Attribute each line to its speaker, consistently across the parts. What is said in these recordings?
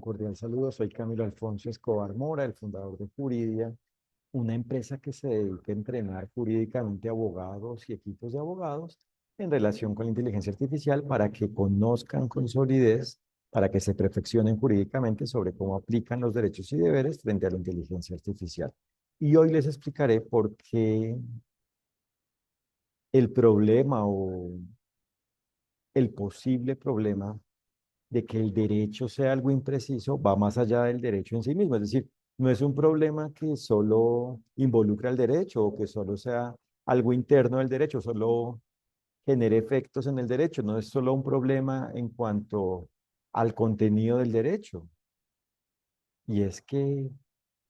Speaker 1: Un cordial saludo, soy Camilo Alfonso Escobar Mora, el fundador de Juridia, una empresa que se dedica a entrenar jurídicamente abogados y equipos de abogados en relación con la inteligencia artificial para que conozcan con solidez, para que se perfeccionen jurídicamente sobre cómo aplican los derechos y deberes frente a la inteligencia artificial. Y hoy les explicaré por qué el problema o el posible problema de que el derecho sea algo impreciso va más allá del derecho en sí mismo. Es decir, no es un problema que solo involucra el derecho o que solo sea algo interno del derecho, solo genere efectos en el derecho. No es solo un problema en cuanto al contenido del derecho. Y es que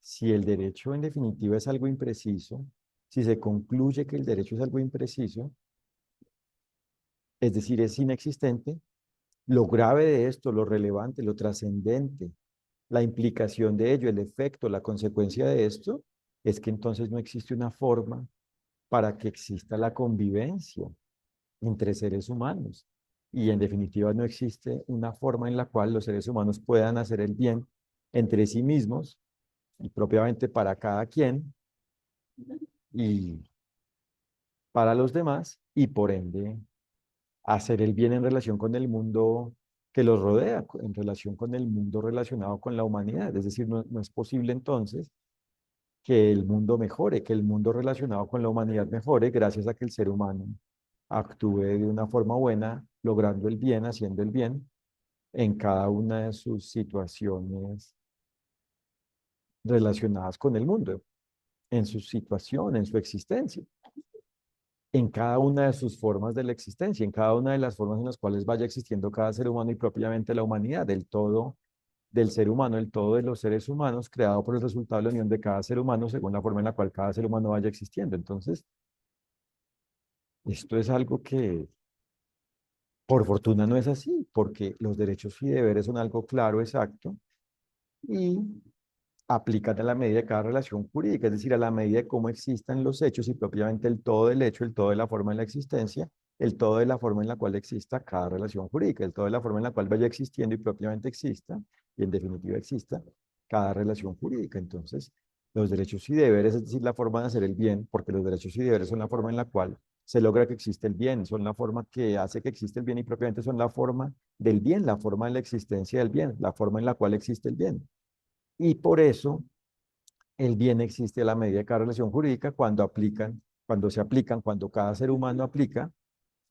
Speaker 1: si el derecho en definitiva es algo impreciso, si se concluye que el derecho es algo impreciso, es decir, es inexistente, lo grave de esto, lo relevante, lo trascendente, la implicación de ello, el efecto, la consecuencia de esto, es que entonces no existe una forma para que exista la convivencia entre seres humanos. Y en definitiva no existe una forma en la cual los seres humanos puedan hacer el bien entre sí mismos y propiamente para cada quien y para los demás y por ende hacer el bien en relación con el mundo que los rodea, en relación con el mundo relacionado con la humanidad. Es decir, no es posible entonces que el mundo mejore, que el mundo relacionado con la humanidad mejore gracias a que el ser humano actúe de una forma buena, logrando el bien, haciendo el bien en cada una de sus situaciones relacionadas con el mundo, en su situación, en su existencia, en cada una de sus formas de la existencia, en cada una de las formas en las cuales vaya existiendo cada ser humano y propiamente la humanidad, del todo del ser humano, el todo de los seres humanos, creado por el resultado de la unión de cada ser humano según la forma en la cual cada ser humano vaya existiendo. Entonces, esto es algo que por fortuna no es así, porque los derechos y deberes son algo claro, exacto, y aplican a la medida de cada relación jurídica, es decir, a la medida de cómo existan los hechos y propiamente el todo del hecho, el todo de la forma de la existencia, el todo de la forma en la cual exista cada relación jurídica, el todo de la forma en la cual vaya existiendo y propiamente exista, y en definitiva exista, cada relación jurídica. Entonces, los derechos y deberes, es decir, la forma de hacer el bien, porque los derechos y deberes son la forma en la cual se logra que existe el bien, son la forma que hace que existe el bien y propiamente son la forma del bien, la forma de la existencia del bien, la forma en la cual existe el bien. Y por eso el bien existe a la medida de cada relación jurídica cuando se aplican, cuando cada ser humano aplica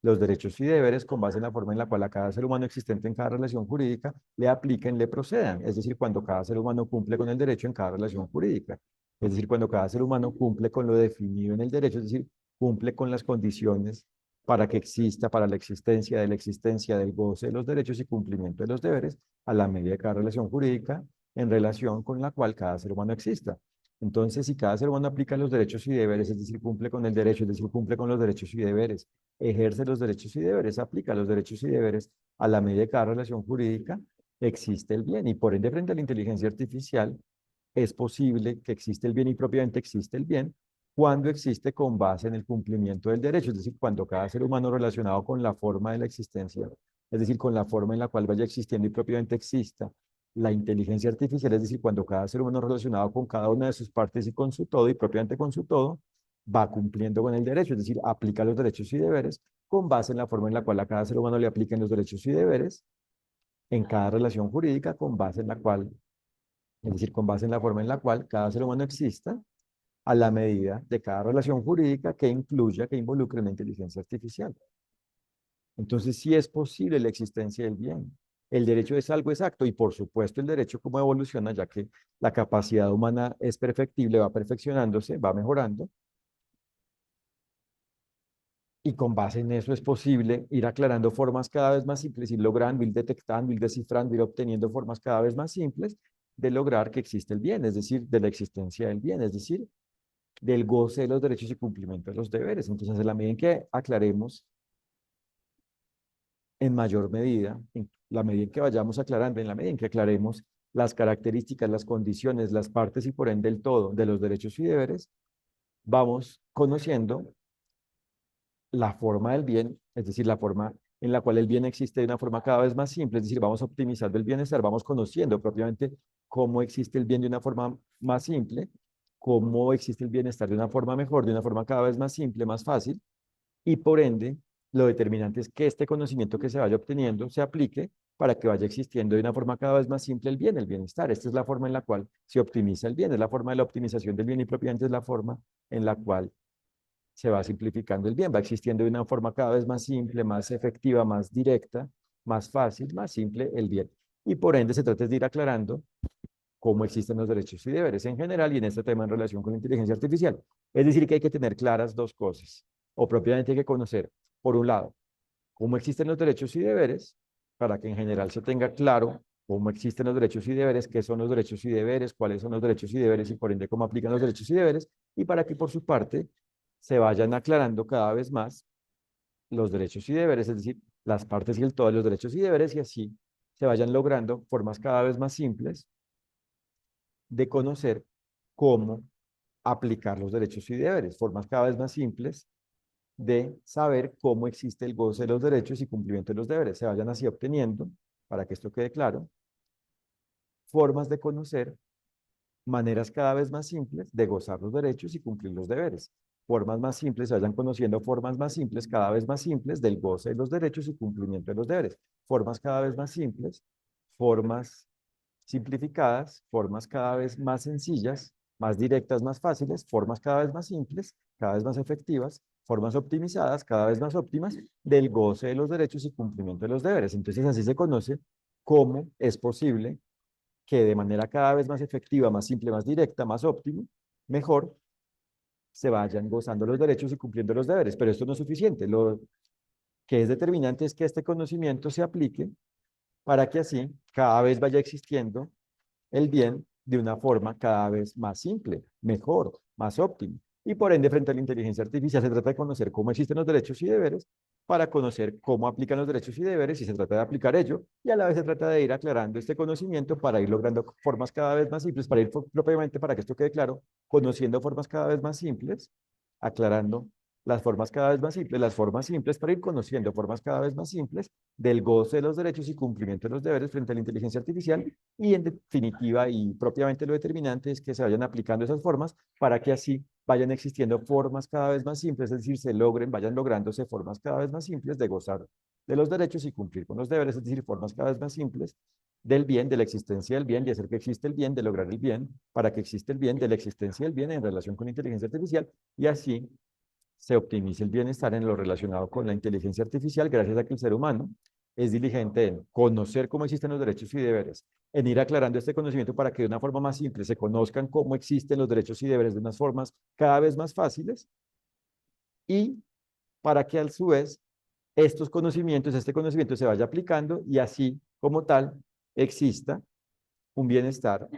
Speaker 1: los derechos y deberes con base en la forma en la cual a cada ser humano existente en cada relación jurídica le apliquen, le procedan. Es decir, cuando cada ser humano cumple con el derecho en cada relación jurídica. Es decir, cuando cada ser humano cumple con lo definido en el derecho, es decir, cumple con las condiciones para que exista, para la existencia del goce de los derechos y cumplimiento de los deberes a la medida de cada relación jurídica en relación con la cual cada ser humano exista. Entonces, si cada ser humano aplica los derechos y deberes, es decir, cumple con el derecho, es decir, cumple con los derechos y deberes, ejerce los derechos y deberes, aplica los derechos y deberes a la medida de cada relación jurídica, existe el bien. Y por ende, frente a la inteligencia artificial, es posible que existe el bien y propiamente existe el bien cuando existe con base en el cumplimiento del derecho, es decir, cuando cada ser humano relacionado con la forma de la existencia, es decir, con la forma en la cual vaya existiendo y propiamente exista la inteligencia artificial, es decir, cuando cada ser humano relacionado con cada una de sus partes y con su todo y propiamente con su todo, va cumpliendo con el derecho, es decir, aplica los derechos y deberes con base en la forma en la cual a cada ser humano le apliquen los derechos y deberes en cada relación jurídica con base en la cual, es decir, con base en la forma en la cual cada ser humano exista a la medida de cada relación jurídica que incluya, que involucre una inteligencia artificial. Entonces, sí es posible la existencia del bien. El derecho es algo exacto y por supuesto el derecho como evoluciona, ya que la capacidad humana es perfectible, va perfeccionándose, va mejorando. Y con base en eso es posible ir aclarando formas cada vez más simples, ir logrando, ir detectando, ir descifrando, ir obteniendo formas cada vez más simples de lograr que existe el bien, es decir, de la existencia del bien, es decir, del goce de los derechos y cumplimiento de los deberes. Entonces, en la medida en que aclaremos en mayor medida, en la medida en que vayamos aclarando, en la medida en que aclaremos las características, las condiciones, las partes y por ende el todo de los derechos y deberes, vamos conociendo la forma del bien, es decir, la forma en la cual el bien existe de una forma cada vez más simple, es decir, vamos optimizando el bienestar, vamos conociendo propiamente cómo existe el bien de una forma más simple, cómo existe el bienestar de una forma mejor, de una forma cada vez más simple, más fácil, y por ende, lo determinante es que este conocimiento que se vaya obteniendo se aplique para que vaya existiendo de una forma cada vez más simple el bien, el bienestar. Esta es la forma en la cual se optimiza el bien, es la forma de la optimización del bien y propiamente es la forma en la cual se va simplificando el bien, va existiendo de una forma cada vez más simple, más efectiva, más directa, más fácil, más simple el bien. Y por ende se trata de ir aclarando cómo existen los derechos y deberes en general y en este tema en relación con la inteligencia artificial. Es decir, que hay que tener claras dos cosas, o propiamente hay que conocer, por un lado, cómo existen los derechos y deberes, para que en general se tenga claro cómo existen los derechos y deberes, qué son los derechos y deberes, cuáles son los derechos y deberes y por ende cómo aplican los derechos y deberes, y para que por su parte se vayan aclarando cada vez más los derechos y deberes, es decir, las partes y el todo de los derechos y deberes, y así se vayan logrando formas cada vez más simples de conocer cómo aplicar los derechos y deberes, formas cada vez más simples de saber cómo existe el goce de los derechos y cumplimiento de los deberes. Se vayan así obteniendo, para que esto quede claro, formas de conocer maneras cada vez más simples de gozar los derechos y cumplir los deberes. Formas más simples, se vayan conociendo formas más simples, cada vez más simples del goce de los derechos y cumplimiento de los deberes. Formas cada vez más simples, formas simplificadas, formas cada vez más sencillas, más directas, más fáciles, formas cada vez más simples, cada vez más efectivas, formas optimizadas, cada vez más óptimas del goce de los derechos y cumplimiento de los deberes. Entonces así se conoce cómo es posible que de manera cada vez más efectiva, más simple, más directa, más óptima, mejor, se vayan gozando los derechos y cumpliendo los deberes. Pero esto no es suficiente. Lo que es determinante es que este conocimiento se aplique para que así cada vez vaya existiendo el bien de una forma cada vez más simple, mejor, más óptima. Y por ende, frente a la inteligencia artificial, se trata de conocer cómo existen los derechos y deberes para conocer cómo aplican los derechos y deberes y se trata de aplicar ello y a la vez se trata de ir aclarando este conocimiento para ir logrando formas cada vez más simples, para ir propiamente, para que esto quede claro, conociendo formas cada vez más simples, aclarando las formas cada vez más simples, las formas simples para ir conociendo formas cada vez más simples del goce de los derechos y cumplimiento de los deberes frente a la inteligencia artificial y en definitiva y propiamente lo determinante es que se vayan aplicando esas formas para que así vayan existiendo formas cada vez más simples, es decir, se logren, vayan lográndose formas cada vez más simples de gozar de los derechos y cumplir con los deberes, es decir, formas cada vez más simples del bien, de la existencia del bien, de hacer que existe el bien, de lograr el bien, para que existe el bien, de la existencia del bien en relación con la inteligencia artificial y así se optimice el bienestar en lo relacionado con la inteligencia artificial gracias a que el ser humano es diligente en conocer cómo existen los derechos y deberes, en ir aclarando este conocimiento para que de una forma más simple se conozcan cómo existen los derechos y deberes de unas formas cada vez más fáciles y para que a su vez estos conocimientos, este conocimiento se vaya aplicando y así como tal exista un bienestar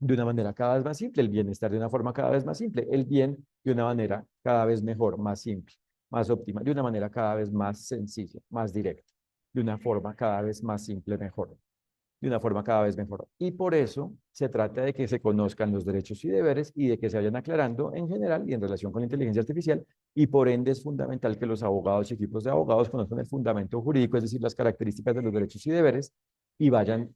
Speaker 1: de una manera cada vez más simple, el bienestar de una forma cada vez más simple, el bien de una manera cada vez mejor, más simple, más óptima, de una manera cada vez más sencilla, más directa, de una forma cada vez más simple, mejor, de una forma cada vez mejor. Y por eso se trata de que se conozcan los derechos y deberes y de que se vayan aclarando en general y en relación con la inteligencia artificial. Y por ende es fundamental que los abogados y equipos de abogados conozcan el fundamento jurídico, es decir, las características de los derechos y deberes y vayan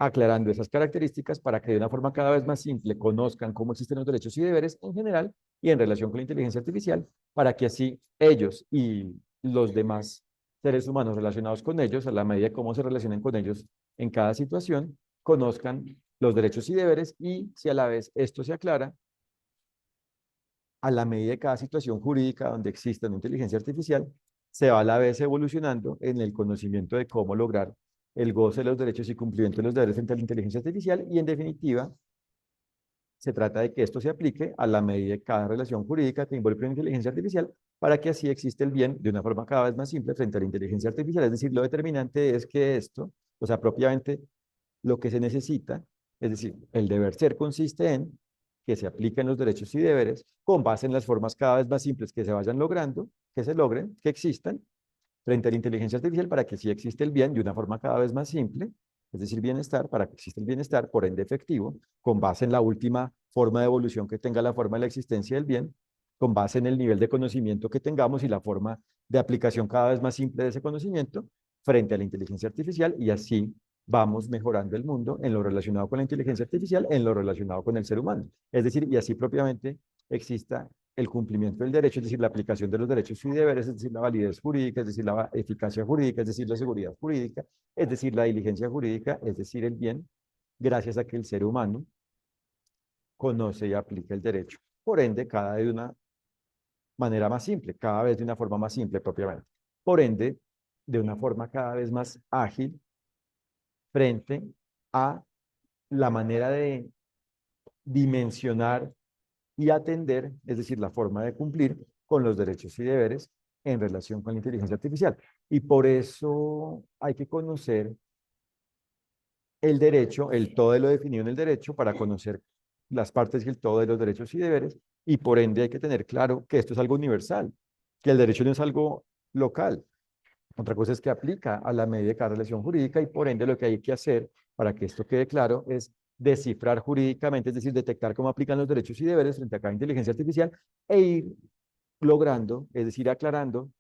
Speaker 1: aclarando esas características para que de una forma cada vez más simple conozcan cómo existen los derechos y deberes en general y en relación con la inteligencia artificial, para que así ellos y los demás seres humanos relacionados con ellos, a la medida de cómo se relacionen con ellos en cada situación, conozcan los derechos y deberes y si a la vez esto se aclara, a la medida de cada situación jurídica donde exista una inteligencia artificial, se va a la vez evolucionando en el conocimiento de cómo lograr el goce de los derechos y cumplimiento de los deberes frente a la inteligencia artificial y en definitiva se trata de que esto se aplique a la medida de cada relación jurídica que involucre la inteligencia artificial para que así existe el bien de una forma cada vez más simple frente a la inteligencia artificial. Es decir, lo determinante es que esto, o sea, propiamente lo que se necesita, es decir, el deber ser consiste en que se apliquen los derechos y deberes con base en las formas cada vez más simples que se vayan logrando, que se logren, que existan, frente a la inteligencia artificial para que sí existe el bien de una forma cada vez más simple, es decir, bienestar, para que exista el bienestar, por ende efectivo, con base en la última forma de evolución que tenga la forma de la existencia del bien, con base en el nivel de conocimiento que tengamos y la forma de aplicación cada vez más simple de ese conocimiento frente a la inteligencia artificial, y así vamos mejorando el mundo en lo relacionado con la inteligencia artificial, en lo relacionado con el ser humano. Es decir, y así propiamente exista el cumplimiento del derecho, es decir, la aplicación de los derechos y deberes, es decir, la validez jurídica, es decir, la eficacia jurídica, es decir, la seguridad jurídica, es decir, la diligencia jurídica, es decir, el bien, gracias a que el ser humano conoce y aplica el derecho. Por ende, cada vez de una manera más simple, cada vez de una forma más simple propiamente. Por ende, de una forma cada vez más ágil frente a la manera de dimensionar y atender, es decir, la forma de cumplir con los derechos y deberes en relación con la inteligencia artificial. Y por eso hay que conocer el derecho, el todo de lo definido en el derecho, para conocer las partes y el todo de los derechos y deberes, y por ende hay que tener claro que esto es algo universal, que el derecho no es algo local. Otra cosa es que aplica a la medida de cada relación jurídica, y por ende lo que hay que hacer para que esto quede claro es descifrar jurídicamente, es decir, detectar cómo aplican los derechos y deberes frente a cada inteligencia artificial e ir logrando, es decir, aclarando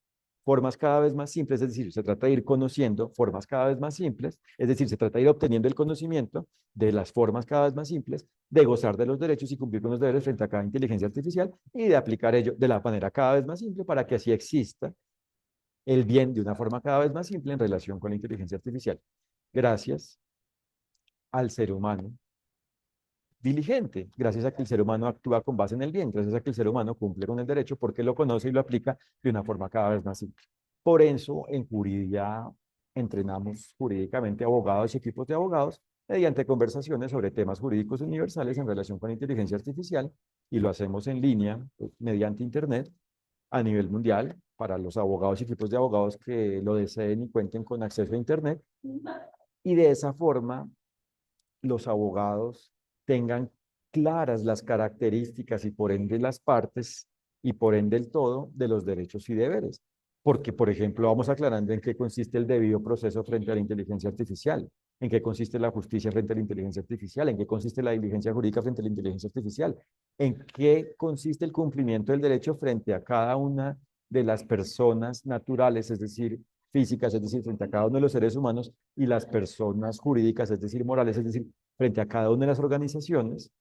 Speaker 1: formas cada vez más simples, es decir, se trata de ir conociendo formas cada vez más simples, es decir, se trata de ir obteniendo el conocimiento de las formas cada vez más simples, de gozar de los derechos y cumplir con los deberes frente a cada inteligencia artificial, y de aplicar ello de la manera cada vez más simple para que así exista el bien de una forma cada vez más simple en relación con la inteligencia artificial. Gracias al ser humano diligente, gracias a que el ser humano actúa con base en el bien, gracias a que el ser humano cumple con el derecho porque lo conoce y lo aplica de una forma cada vez más simple. Por eso, en Juridia entrenamos jurídicamente abogados y equipos de abogados mediante conversaciones sobre temas jurídicos universales en relación con inteligencia artificial, y lo hacemos en línea, mediante Internet, a nivel mundial, para los abogados y equipos de abogados que lo deseen y cuenten con acceso a Internet. Y de esa forma los abogados tengan claras las características y por ende las partes y por ende el todo de los derechos y deberes. Porque, por ejemplo, vamos aclarando en qué consiste el debido proceso frente a la inteligencia artificial, en qué consiste la justicia frente a la inteligencia artificial, en qué consiste la diligencia jurídica frente a la inteligencia artificial, en qué consiste el cumplimiento del derecho frente a cada una de las personas naturales, es decir, físicas, es decir, frente a cada uno de los seres humanos, y las personas jurídicas, es decir, morales, es decir, frente a cada una de las organizaciones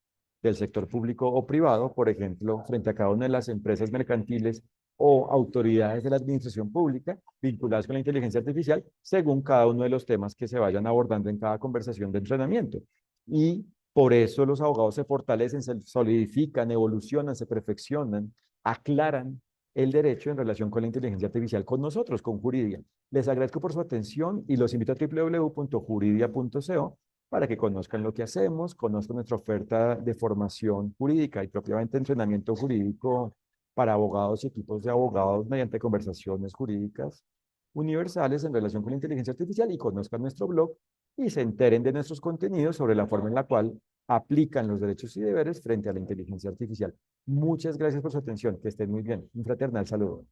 Speaker 1: del sector público o privado, por ejemplo, frente a cada una de las empresas mercantiles o autoridades de la administración pública vinculadas con la inteligencia artificial, según cada uno de los temas que se vayan abordando en cada conversación de entrenamiento. Y por eso los abogados se fortalecen, se solidifican, evolucionan, se perfeccionan, aclaran el derecho en relación con la inteligencia artificial con nosotros, con Juridia. Les agradezco por su atención y los invito a www.juridia.co para que conozcan lo que hacemos, conozcan nuestra oferta de formación jurídica y propiamente entrenamiento jurídico para abogados y equipos de abogados mediante conversaciones jurídicas universales en relación con la inteligencia artificial, y conozcan nuestro blog y se enteren de nuestros contenidos sobre la forma en la cual aplican los derechos y deberes frente a la inteligencia artificial. Muchas gracias por su atención, que estén muy bien. Un fraternal saludo.